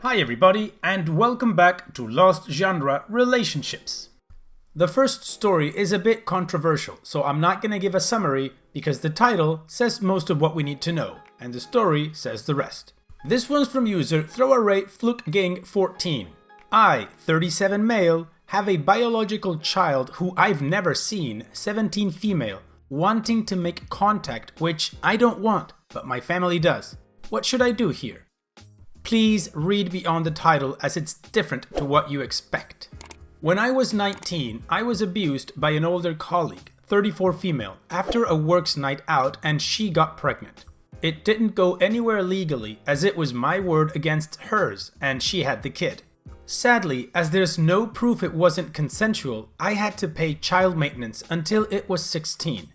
Hi everybody, and welcome back to Lost Genre Relationships. The first story is a bit controversial, so I'm not gonna give a summary because the title says most of what we need to know, and the story says the rest. This one's from user ThrowAwayFlukeGang14. I, 37 male, have a biological child who I've never seen, 17 female, wanting to make contact, which I don't want, but my family does. What should I do here? Please read beyond the title as it's different to what you expect. When I was 19, I was abused by an older colleague, 34 female, after a works night out and she got pregnant. It didn't go anywhere legally as it was my word against hers and she had the kid. Sadly, as there's no proof it wasn't consensual, I had to pay child maintenance until it was 16.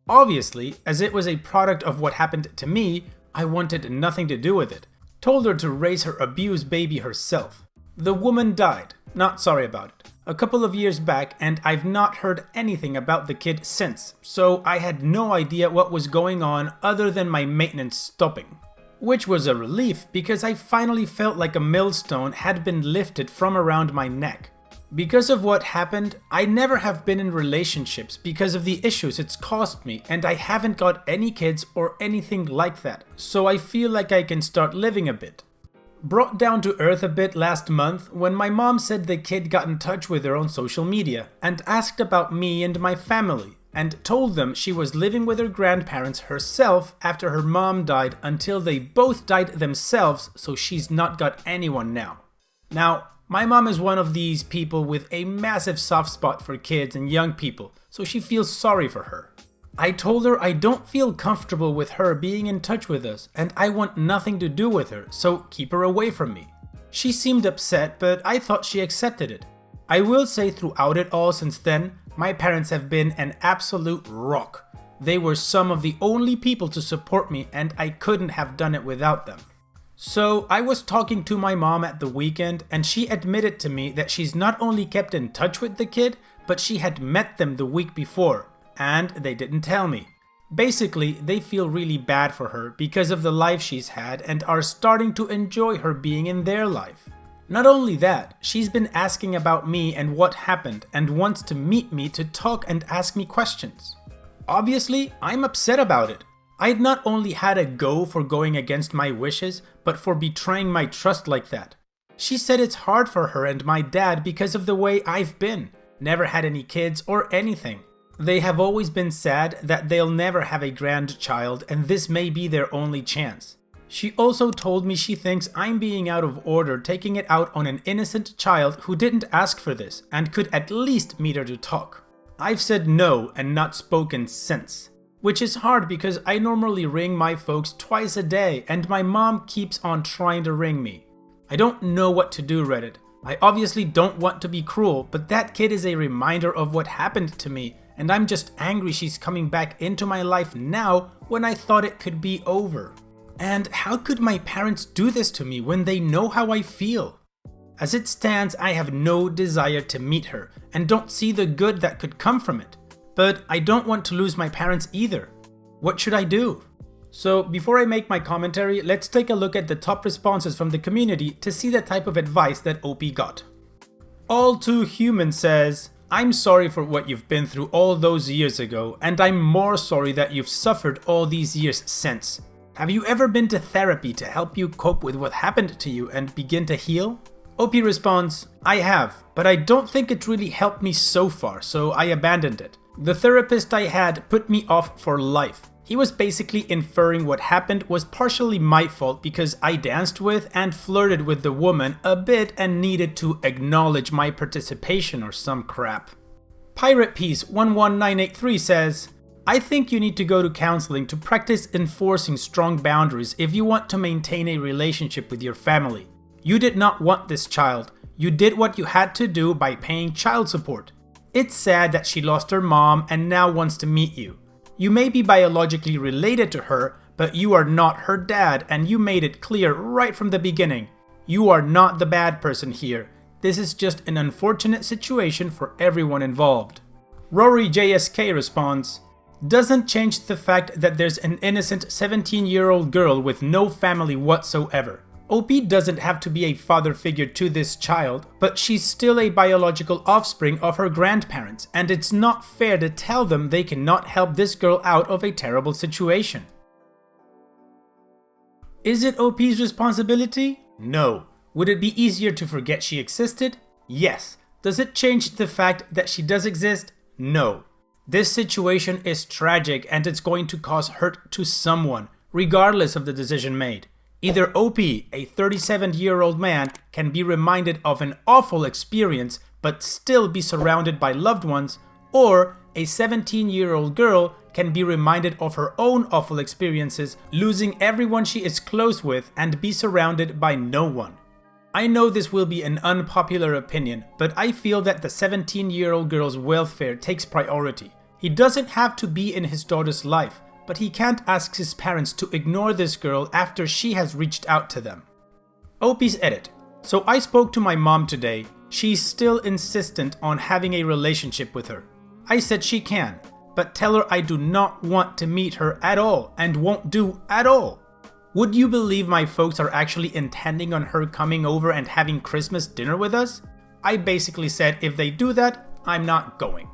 Obviously, as it was a product of what happened to me, I wanted nothing to do with it. Told her to raise her abused baby herself. The woman died, not sorry about it, a couple of years back, and I've not heard anything about the kid since, so I had no idea what was going on other than my maintenance stopping. Which was a relief because I finally felt like a millstone had been lifted from around my neck. Because of what happened, I never have been in relationships because of the issues it's caused me, and I haven't got any kids or anything like that, so I feel like I can start living a bit. Brought down to earth a bit last month when my mom said the kid got in touch with her on social media and asked about me and my family, and told them she was living with her grandparents herself after her mom died until they both died themselves, so she's not got anyone now. Now, my mom is one of these people with a massive soft spot for kids and young people, so she feels sorry for her. I told her I don't feel comfortable with her being in touch with us and I want nothing to do with her, so keep her away from me. She seemed upset, but I thought she accepted it. I will say throughout it all since then, my parents have been an absolute rock. They were some of the only people to support me and I couldn't have done it without them. So I was talking to my mom at the weekend and she admitted to me that she's not only kept in touch with the kid, but she had met them the week before, and they didn't tell me. Basically, they feel really bad for her because of the life she's had and are starting to enjoy her being in their life. Not only that, she's been asking about me and what happened and wants to meet me to talk and ask me questions. Obviously, I'm upset about it. I'd not only had a go for going against my wishes, but for betraying my trust like that. She said it's hard for her and my dad because of the way I've been. Never had any kids or anything. They have always been sad that they'll never have a grandchild and this may be their only chance. She also told me she thinks I'm being out of order taking it out on an innocent child who didn't ask for this and could at least meet her to talk. I've said no and not spoken since. Which is hard because I normally ring my folks twice a day and my mom keeps on trying to ring me. I don't know what to do, Reddit. I obviously don't want to be cruel, but that kid is a reminder of what happened to me and I'm just angry she's coming back into my life now when I thought it could be over. And how could my parents do this to me when they know how I feel? As it stands, I have no desire to meet her and don't see the good that could come from it. But I don't want to lose my parents either. What should I do? So before I make my commentary, let's take a look at the top responses from the community to see the type of advice that OP got. All Too Human says, I'm sorry for what you've been through all those years ago, and I'm more sorry that you've suffered all these years since. Have you ever been to therapy to help you cope with what happened to you and begin to heal? OP responds, I have, but I don't think it really helped me so far, so I abandoned it. The therapist I had put me off for life. He was basically inferring what happened was partially my fault because I danced with and flirted with the woman a bit and needed to acknowledge my participation or some crap. Pirate Piece 11983 says, I think you need to go to counseling to practice enforcing strong boundaries if you want to maintain a relationship with your family. You did not want this child. You did what you had to do by paying child support. It's sad that she lost her mom and now wants to meet you. You may be biologically related to her, but you are not her dad and you made it clear right from the beginning. You are not the bad person here. This is just an unfortunate situation for everyone involved. Rory JSK responds, doesn't change the fact that there's an innocent 17-year-old girl with no family whatsoever. OP doesn't have to be a father figure to this child, but she's still a biological offspring of her grandparents, and it's not fair to tell them they cannot help this girl out of a terrible situation. Is it OP's responsibility? No. Would it be easier to forget she existed? Yes. Does it change the fact that she does exist? No. This situation is tragic and it's going to cause hurt to someone, regardless of the decision made. Either OP, a 37-year-old man, can be reminded of an awful experience but still be surrounded by loved ones, or a 17-year-old girl can be reminded of her own awful experiences, losing everyone she is close with and be surrounded by no one. I know this will be an unpopular opinion, but I feel that the 17-year-old girl's welfare takes priority. He doesn't have to be in his daughter's life, but he can't ask his parents to ignore this girl after she has reached out to them. OP's edit. So I spoke to my mom today. She's still insistent on having a relationship with her. I said she can, but tell her I do not want to meet her at all and won't do at all. Would you believe my folks are actually intending on her coming over and having Christmas dinner with us? I basically said if they do that, I'm not going.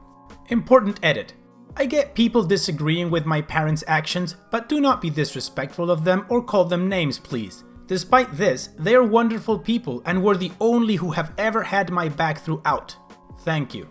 Important edit. I get people disagreeing with my parents' actions, but do not be disrespectful of them or call them names, please. Despite this, they are wonderful people and were the only who have ever had my back throughout. Thank you.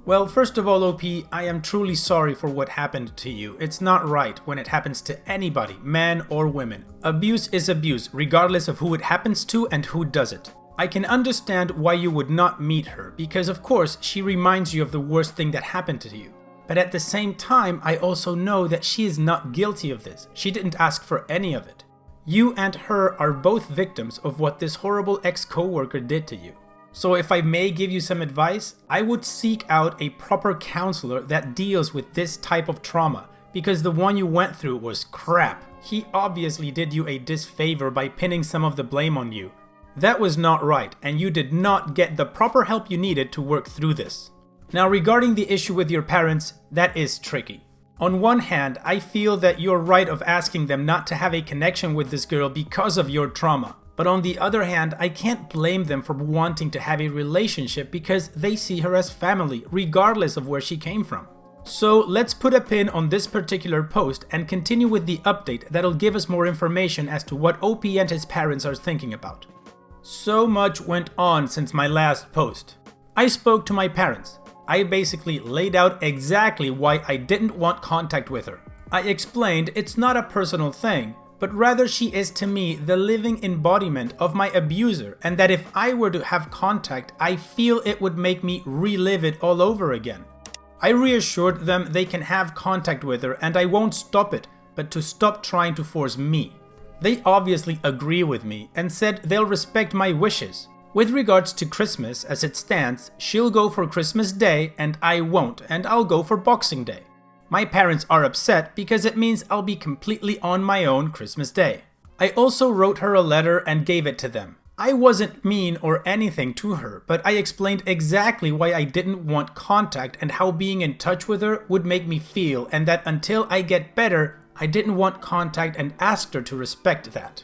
Well, first of all, OP, I am truly sorry for what happened to you. It's not right when it happens to anybody, man or women. Abuse is abuse, regardless of who it happens to and who does it. I can understand why you would not meet her, because of course she reminds you of the worst thing that happened to you. But at the same time, I also know that she is not guilty of this. She didn't ask for any of it. You and her are both victims of what this horrible ex-coworker did to you. So if I may give you some advice, I would seek out a proper counselor that deals with this type of trauma, because the one you went through was crap. He obviously did you a disfavor by pinning some of the blame on you. That was not right, and you did not get the proper help you needed to work through this. Now, regarding the issue with your parents, that is tricky. On one hand, I feel that you're right of asking them not to have a connection with this girl because of your trauma. But on the other hand, I can't blame them for wanting to have a relationship because they see her as family, regardless of where she came from. So let's put a pin on this particular post and continue with the update that'll give us more information as to what OP and his parents are thinking about. So much went on since my last post. I spoke to my parents. I basically laid out exactly why I didn't want contact with her. I explained it's not a personal thing, but rather she is to me the living embodiment of my abuser, and that if I were to have contact, I feel it would make me relive it all over again. I reassured them they can have contact with her and I won't stop it, but to stop trying to force me. They obviously agree with me and said they'll respect my wishes. With regards to Christmas, as it stands, she'll go for Christmas Day and I won't, and I'll go for Boxing Day. My parents are upset because it means I'll be completely on my own Christmas Day. I also wrote her a letter and gave it to them. I wasn't mean or anything to her, but I explained exactly why I didn't want contact and how being in touch with her would make me feel, and that until I get better, I didn't want contact and asked her to respect that.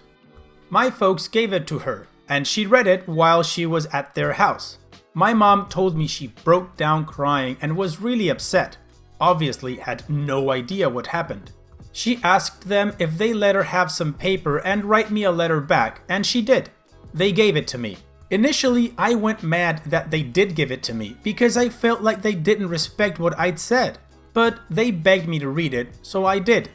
My folks gave it to her, and she read it while she was at their house. My mom told me she broke down crying and was really upset. Obviously had no idea what happened. She asked them if they let her have some paper and write me a letter back, and she did. They gave it to me. Initially, I went mad that they did give it to me because I felt like they didn't respect what I'd said. But they begged me to read it, so I did.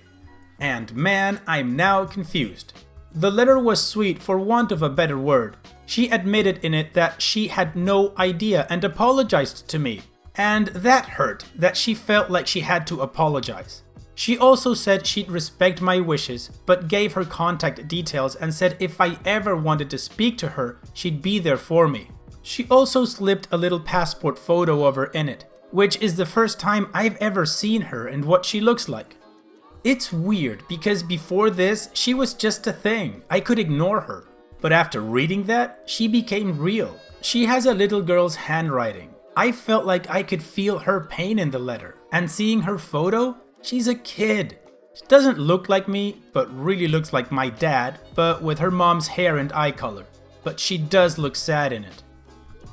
And man, I'm now confused. The letter was sweet for want of a better word. She admitted in it that she had no idea and apologized to me. And that hurt, that she felt like she had to apologize. She also said she'd respect my wishes, but gave her contact details and said if I ever wanted to speak to her, she'd be there for me. She also slipped a little passport photo of her in it, which is the first time I've ever seen her and what she looks like. It's weird because before this, she was just a thing. I could ignore her. But after reading that, she became real. She has a little girl's handwriting. I felt like I could feel her pain in the letter. And seeing her photo, she's a kid. She doesn't look like me, but really looks like my dad, but with her mom's hair and eye color. But she does look sad in it.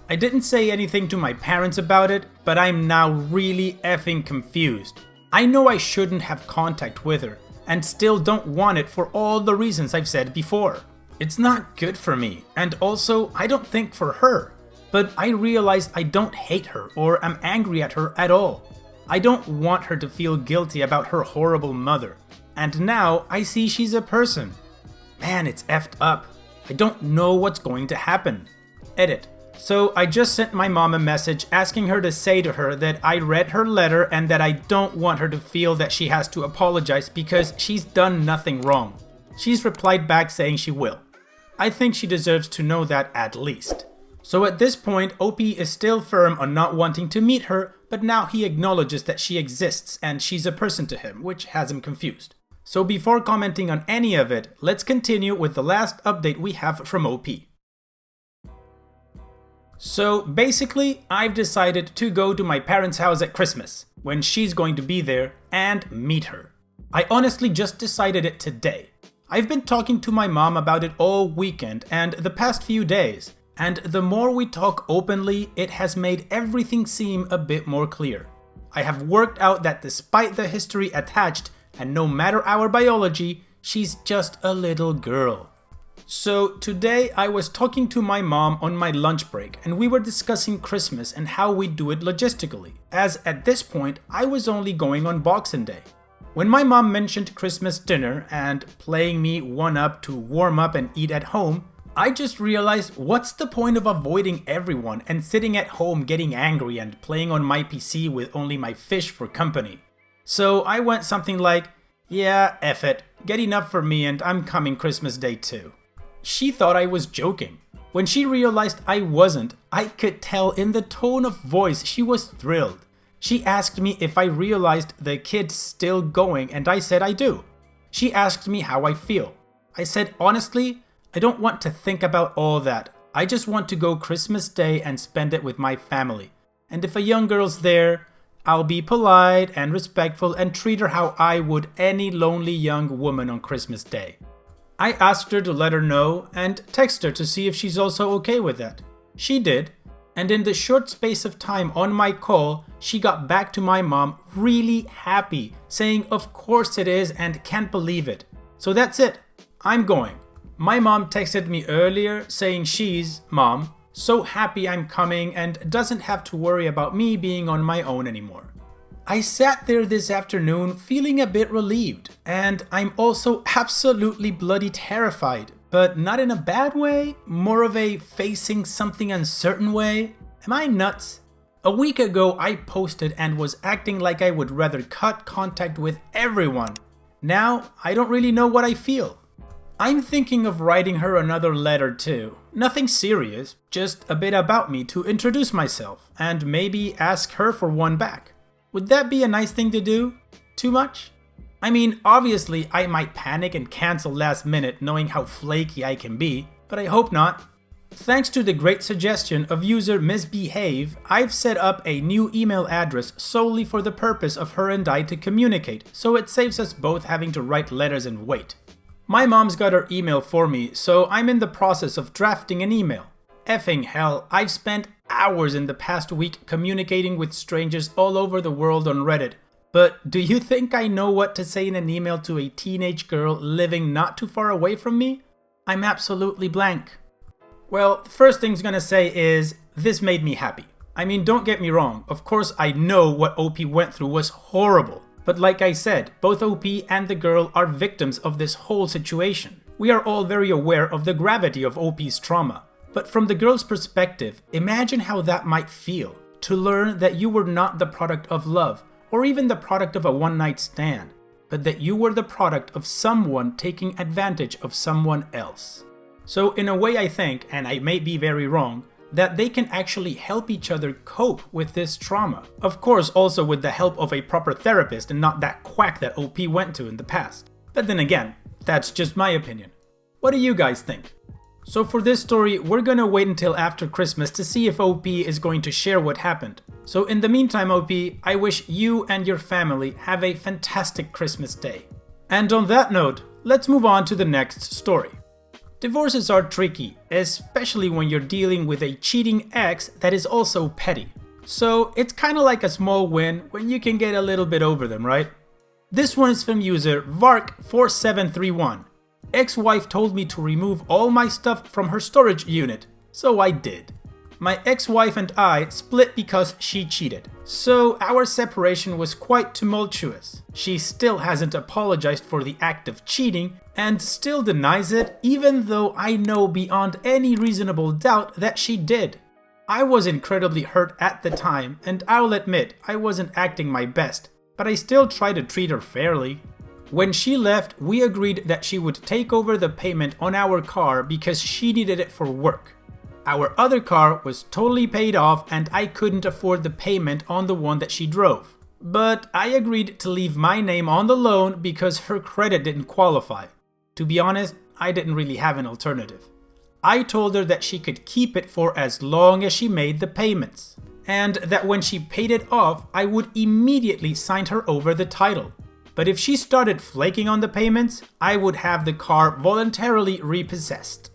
I didn't say anything to my parents about it, but I'm now really effing confused. I know I shouldn't have contact with her, and still don't want it for all the reasons I've said before. It's not good for me, and also I don't think for her. But I realize I don't hate her or am angry at her at all. I don't want her to feel guilty about her horrible mother. And now I see she's a person. Man, it's effed up. I don't know what's going to happen. Edit. So I just sent my mom a message asking her to say to her that I read her letter and that I don't want her to feel that she has to apologize because she's done nothing wrong. She's replied back saying she will. I think she deserves to know that at least. So at this point, OP is still firm on not wanting to meet her, but now he acknowledges that she exists and she's a person to him, which has him confused. So before commenting on any of it, let's continue with the last update we have from OP. So basically, I've decided to go to my parents' house at Christmas, when she's going to be there, and meet her. I honestly just decided it today. I've been talking to my mom about it all weekend and the past few days, and the more we talk openly, it has made everything seem a bit more clear. I have worked out that despite the history attached, and no matter our biology, she's just a little girl. So today I was talking to my mom on my lunch break and we were discussing Christmas and how we do it logistically, as at this point I was only going on Boxing Day. When my mom mentioned Christmas dinner and playing me one up to warm up and eat at home, I just realized what's the point of avoiding everyone and sitting at home getting angry and playing on my PC with only my fish for company. So I went something like, yeah, F it, get enough for me and I'm coming Christmas Day too. She thought I was joking. When she realized I wasn't, I could tell in the tone of voice she was thrilled. She asked me if I realized the kid's still going and I said I do. She asked me how I feel. I said honestly, I don't want to think about all that. I just want to go Christmas Day and spend it with my family. And if a young girl's there, I'll be polite and respectful and treat her how I would any lonely young woman on Christmas Day. I asked her to let her know and text her to see if she's also okay with that. She did, and in the short space of time on my call, she got back to my mom really happy, saying of course it is and can't believe it. So that's it, I'm going. My mom texted me earlier saying she's, Mom, so happy I'm coming and doesn't have to worry about me being on my own anymore. I sat there this afternoon feeling a bit relieved, and I'm also absolutely bloody terrified, but not in a bad way, more of a facing something uncertain way. Am I nuts? A week ago I posted and was acting like I would rather cut contact with everyone. Now I don't really know what I feel. I'm thinking of writing her another letter too. Nothing serious, just a bit about me to introduce myself, and maybe ask her for one back. Would that be a nice thing to do? Too much? I mean, obviously I might panic and cancel last minute knowing how flaky I can be, but I hope not. Thanks to the great suggestion of user Misbehave, I've set up a new email address solely for the purpose of her and I to communicate, so it saves us both having to write letters and wait. My mom's got her email for me, so I'm in the process of drafting an email. Effing hell, I've spent hours in the past week communicating with strangers all over the world on Reddit. But do you think I know what to say in an email to a teenage girl living not too far away from me? I'm absolutely blank. Well, the first thing's gonna say is, this made me happy. I mean, don't get me wrong, of course I know what OP went through was horrible. But like I said, both OP and the girl are victims of this whole situation. We are all very aware of the gravity of OP's trauma. But from the girl's perspective, imagine how that might feel, to learn that you were not the product of love, or even the product of a one-night stand, but that you were the product of someone taking advantage of someone else. So in a way I think, and I may be very wrong, that they can actually help each other cope with this trauma. Of course also with the help of a proper therapist and not that quack that OP went to in the past. But then again, that's just my opinion. What do you guys think? So for this story, we're gonna wait until after Christmas to see if OP is going to share what happened. So in the meantime, OP, I wish you and your family have a fantastic Christmas day. And on that note, let's move on to the next story. Divorces are tricky, especially when you're dealing with a cheating ex that is also petty. So it's kinda like a small win when you can get a little bit over them, right? This one is from user Vark4731. Ex-wife told me to remove all my stuff from her storage unit, so I did. My ex-wife and I split because she cheated, so our separation was quite tumultuous. She still hasn't apologized for the act of cheating and still denies it, even though I know beyond any reasonable doubt that she did. I was incredibly hurt at the time, and I'll admit I wasn't acting my best, but I still tried to treat her fairly. When she left, we agreed that she would take over the payment on our car because she needed it for work. Our other car was totally paid off and I couldn't afford the payment on the one that she drove. But I agreed to leave my name on the loan because her credit didn't qualify. To be honest, I didn't really have an alternative. I told her that she could keep it for as long as she made the payments, and that when she paid it off, I would immediately sign her over the title. But if she started flaking on the payments, I would have the car voluntarily repossessed.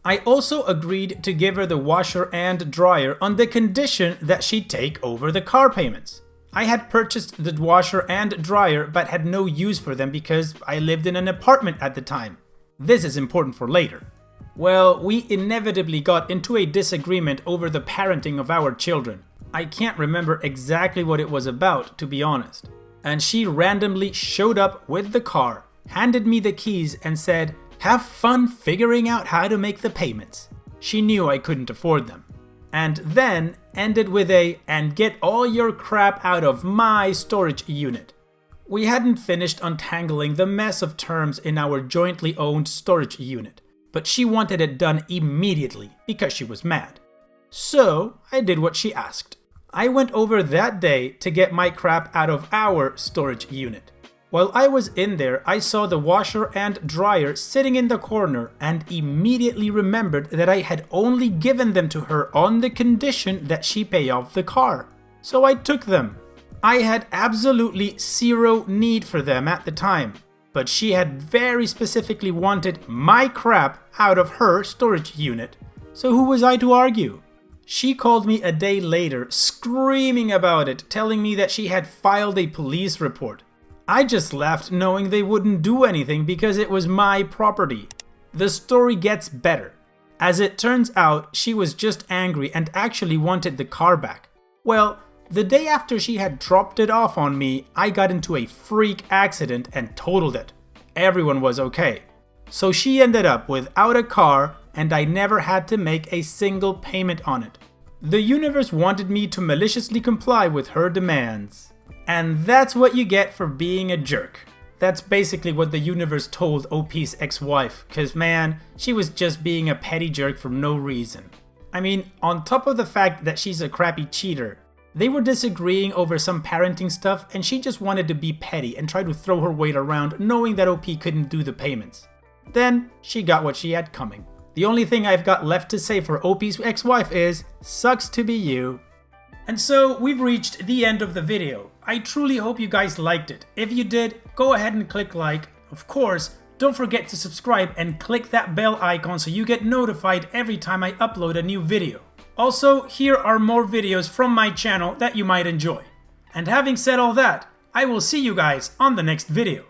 I also agreed to give her the washer and dryer on the condition that she take over the car payments. I had purchased the washer and dryer but had no use for them because I lived in an apartment at the time. This is important for later. Well, we inevitably got into a disagreement over the parenting of our children. I can't remember exactly what it was about, to be honest. And she randomly showed up with the car, handed me the keys and said, "Have fun figuring out how to make the payments." She knew I couldn't afford them. And then ended with a, "and get all your crap out of my storage unit." We hadn't finished untangling the mess of terms in our jointly owned storage unit, but she wanted it done immediately because she was mad. So I did what she asked. I went over that day to get my crap out of our storage unit. While I was in there, I saw the washer and dryer sitting in the corner and immediately remembered that I had only given them to her on the condition that she pay off the car. So I took them. I had absolutely zero need for them at the time, but she had very specifically wanted my crap out of her storage unit. So who was I to argue? She called me a day later, screaming about it, telling me that she had filed a police report. I just laughed knowing they wouldn't do anything because it was my property. The story gets better. As it turns out, she was just angry and actually wanted the car back. Well, the day after she had dropped it off on me, I got into a freak accident and totaled it. Everyone was okay. So she ended up without a car and I never had to make a single payment on it. The universe wanted me to maliciously comply with her demands. And that's what you get for being a jerk. That's basically what the universe told OP's ex-wife, cause man, she was just being a petty jerk for no reason. I mean, on top of the fact that she's a crappy cheater, they were disagreeing over some parenting stuff and she just wanted to be petty and try to throw her weight around knowing that OP couldn't do the payments. Then, she got what she had coming. The only thing I've got left to say for OP's ex-wife is, sucks to be you. And so we've reached the end of the video. I truly hope you guys liked it. If you did, go ahead and click like. Of course, don't forget to subscribe and click that bell icon so you get notified every time I upload a new video. Also, here are more videos from my channel that you might enjoy. And having said all that, I will see you guys on the next video.